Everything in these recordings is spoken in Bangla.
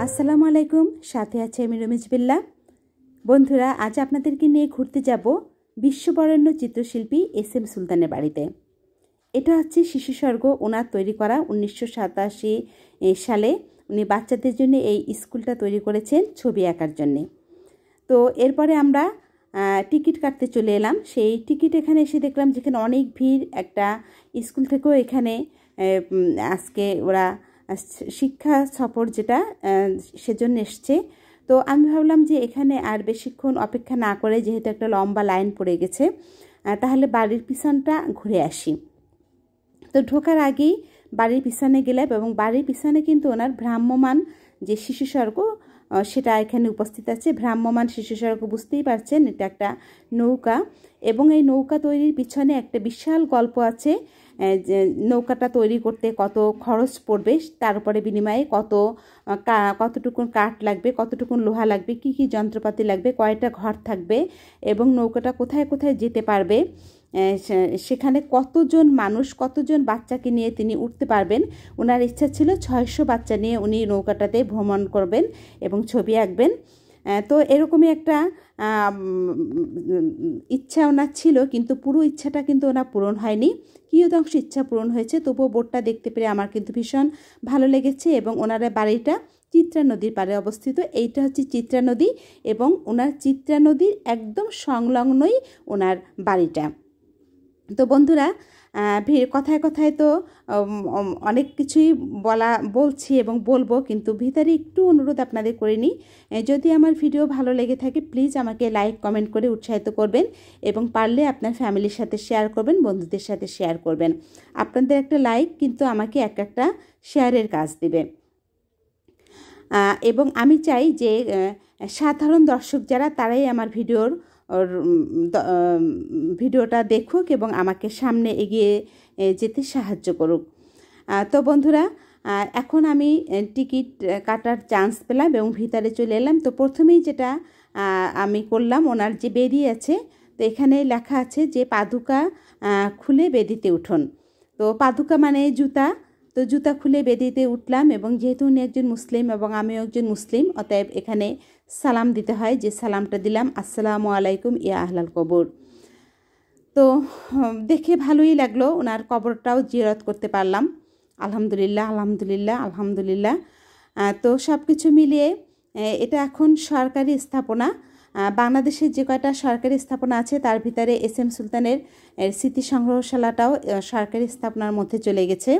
আসসালামু আলাইকুম, সাথে আছে আমি রমিজ বিল্লা। বন্ধুরা, আজ আপনাদেরকে নিয়ে ঘুরতে যাব বিশ্ববরেণ্য চিত্রশিল্পী এস.এম. সুলতানের বাড়িতে। এটা হচ্ছে শিশু স্বর্গ, ওনার তৈরি করা 1987 সালে। উনি বাচ্চাদের জন্য এই স্কুলটা তৈরি করেছেন ছবি আঁকার জন্যে। তো এরপরে আমরা টিকিট কাটতে চলে এলাম। সেই টিকিট এখানে এসে দেখলাম যেখানে অনেক ভিড়। একটা স্কুল থেকেও এখানে আজকে ওরা শিক্ষা সফর যেটা সেজন্য এসছে। তো আমি ভাবলাম যে এখানে আর বেশিক্ষণ অপেক্ষা না করে, যেহেতু একটা লম্বা লাইন পড়ে গেছে, তাহলে বাড়ির পিছনটা ঘুরে আসি। তো ঢোকার আগেই বাড়ির পিছনে গেলাম এবং বাড়ির পিছনে কিন্তু ওনার ভ্রাম্যমান যে শিশু স্বর্গ সেটা এখানে উপস্থিত আছে। ভ্রাম্যমান শিশু স্বর্গ বুঝতেই পারছেন, এটা একটা নৌকা এবং এই নৌকা তৈরির পিছনে একটা বিশাল গল্প আছে। যে নৌকাটা তৈরি করতে কত খরচ পড়বে, তার উপরে বিনিময়ে কতটুকুন কাঠ লাগবে, কতটুকুন লোহা লাগবে, কি কি যন্ত্রপাতি লাগবে, কয়টা ঘর থাকবে এবং নৌকাটা কোথায় কোথায় যেতে পারবে, সেখানে কতজন মানুষ, কতজন বাচ্চাকে নিয়ে তিনি উঠতে পারবেন। ওনার ইচ্ছা ছিল 600 বাচ্চা নিয়ে উনি নৌকাটাতে ভ্রমণ করবেন এবং ছবি আঁকবেন। তো এরকমই একটা ইচ্ছা ওনার ছিল, কিন্তু পুরো ইচ্ছাটা কিন্তু ওনার পূরণ হয়নি। কিয়দাংশ ইচ্ছা পূরণ হয়েছে, তবুও বোটটা দেখতে পেরে আমার কিন্তু ভীষণ ভালো লেগেছে। এবং ওনার বাড়িটা চিত্রা নদীর পাড়ে অবস্থিত। এইটা হচ্ছে চিত্রা নদী এবং ওনার চিত্রা নদীর একদম সংলগ্নই ওনার বাড়িটা। তো বন্ধুরা, কথায় কথায় তো অনেক কিছুই বলছি এবং বলবো, কিন্তু ভিতরে একটু অনুরোধ আপনাদের করে নিই। যদি আমার ভিডিও ভালো লেগে থাকে, প্লিজ আমাকে লাইক কমেন্ট করে উৎসাহিত করবেন এবং পারলে আপনার ফ্যামিলির সাথে শেয়ার করবেন, বন্ধুদের সাথে শেয়ার করবেন। আপনাদের একটা লাইক কিন্তু আমাকে একটা শেয়ারের কাজ দেবে। এবং আমি চাই যে সাধারণ দর্শক যারা, তারাই আমার ভিডিওটা দেখুক এবং আমাকে সামনে এগিয়ে যেতে সাহায্য করুক। তো বন্ধুরা, এখন আমি টিকিট কাটার চান্স পেলাম এবং ভিতরে চলে এলাম। তো প্রথমেই যেটা আমি করলাম, ওনার যে বেদি আছে, তো এখানে লেখা আছে যে পাদুকা খুলে বেদিতে উঠুন। তো পাদুকা মানে জুতা, তো জুতা খুলে বেদিতে উঠলাম এবং যেহেতু উনি একজন মুসলিম এবং আমিও একজন মুসলিম, অতএব এখানে সালাম দিতে হয়। যে সালামটা দিলাম, আসসালামু আলাইকুম ইয়া আহলাল কবর। তো দেখে ভালোই লাগলো, ওনার কবরটাও জিয়ারত করতে পারলাম। আলহামদুলিল্লাহ, আলহামদুলিল্লাহ, আলহামদুলিল্লাহ। তো সব কিছু মিলিয়ে এটা এখন সরকারি স্থাপনা। বাংলাদেশের যে কয়টা সরকারি স্থাপনা আছে তার ভিতরে এস.এম. সুলতানের স্মৃতি সংগ্রহশালাটাও সরকারি স্থাপনার মধ্যে চলে গেছে।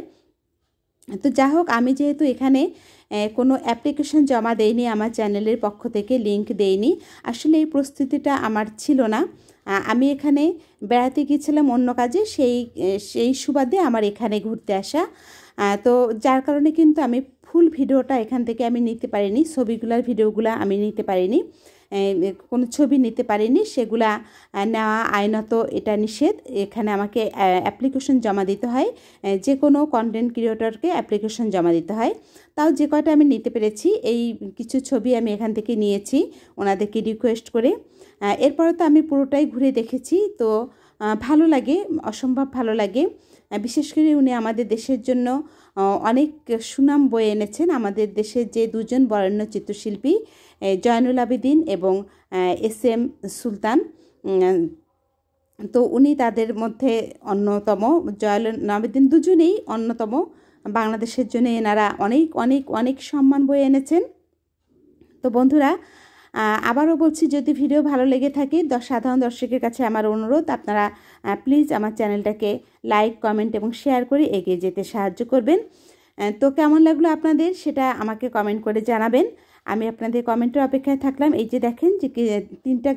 তো যা হোক, আমি যেহেতু এখানে কোনো অ্যাপ্লিকেশন জমা দেইনি, আমার চ্যানেলের পক্ষ থেকে লিংক দেইনি, আসলে এই প্রস্তুতিটা আমার ছিল না। আমি এখানে বেড়াতে গিয়েছিলাম অন্য কাজে, সেই সুবাদে আমার এখানে ঘুরতে আসা। তো যার কারণে কিন্তু আমি ফুল ভিডিওটা এখান থেকে আমি নিতে পারিনি, ভিডিওগুলো আমি নিতে পারিনি, কোনো ছবি নিতে পারিনি। সেগুলা নেওয়া আইনত এটা নিষেধ। এখানে আমাকে অ্যাপ্লিকেশন জমা দিতে হয়, যে কোনো কন্টেন্ট ক্রিয়েটরকে অ্যাপ্লিকেশন জমা দিতে হয়। তাও যে কয়টা আমি নিতে পেরেছি, এই কিছু ছবি আমি এখান থেকে নিয়েছি ওনাদেরকে রিকোয়েস্ট করে। এরপরে তো আমি পুরোটাই ঘুরে দেখেছি। তো ভালো লাগে, অসম্ভব ভালো লাগে। বিশেষ করে উনি আমাদের দেশের জন্য অনেক সুনাম বয়ে এনেছেন। আমাদের দেশের যে দুজন বরেণ্য চিত্রশিল্পী, জয়নুল আবেদিন এবং এস.এম. সুলতান, তো উনি তাদের মধ্যে অন্যতম। জয়নুল আবেদিন দুজনেই অন্যতম। বাংলাদেশের জন্য এনারা অনেক অনেক অনেক সম্মান বয়ে এনেছেন। তো বন্ধুরা, আবারও বলছি, যদি ভিডিও ভালো লেগে থাকে, সাধারণ দর্শকের কাছে আমার অনুরোধ, আপনারা প্লিজ আমার চ্যানেলটাকে লাইক, কমেন্ট এবং শেয়ার করে এগিয়ে যেতে সাহায্য করবেন। তো কেমন লাগলো আপনাদের, সেটা আমাকে কমেন্ট করে জানাবেন। আমি আপনাদের কমেন্টের অপেক্ষায় থাকলাম। এই যে দেখেন যে তিনটা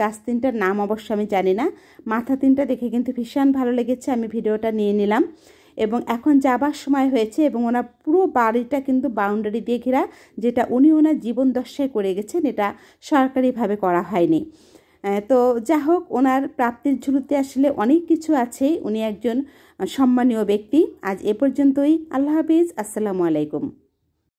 গাছ তিনটার নাম অবশ্য আমি জানি না, মাথা তিনটা দেখে কিন্তু ভীষণ ভালো লেগেছে। আমি ভিডিওটা নিয়ে নিলাম এবং এখন যাবার সময় হয়েছে এবং ওনার পুরো বাড়িটা কিন্তু বাউন্ডারি দিয়ে ঘেরা, যেটা উনি ওনার জীবন দশায় করে গেছেন, এটা সরকারিভাবে করা হয়নি। তো যা হোক, ওনার প্রাপ্তির ঝুলিতে আসলে অনেক কিছু আছে। উনি একজন সম্মানীয় ব্যক্তি। আজ এ পর্যন্তই। আল্লাহ হাফিজ, আসসালামু আলাইকুম।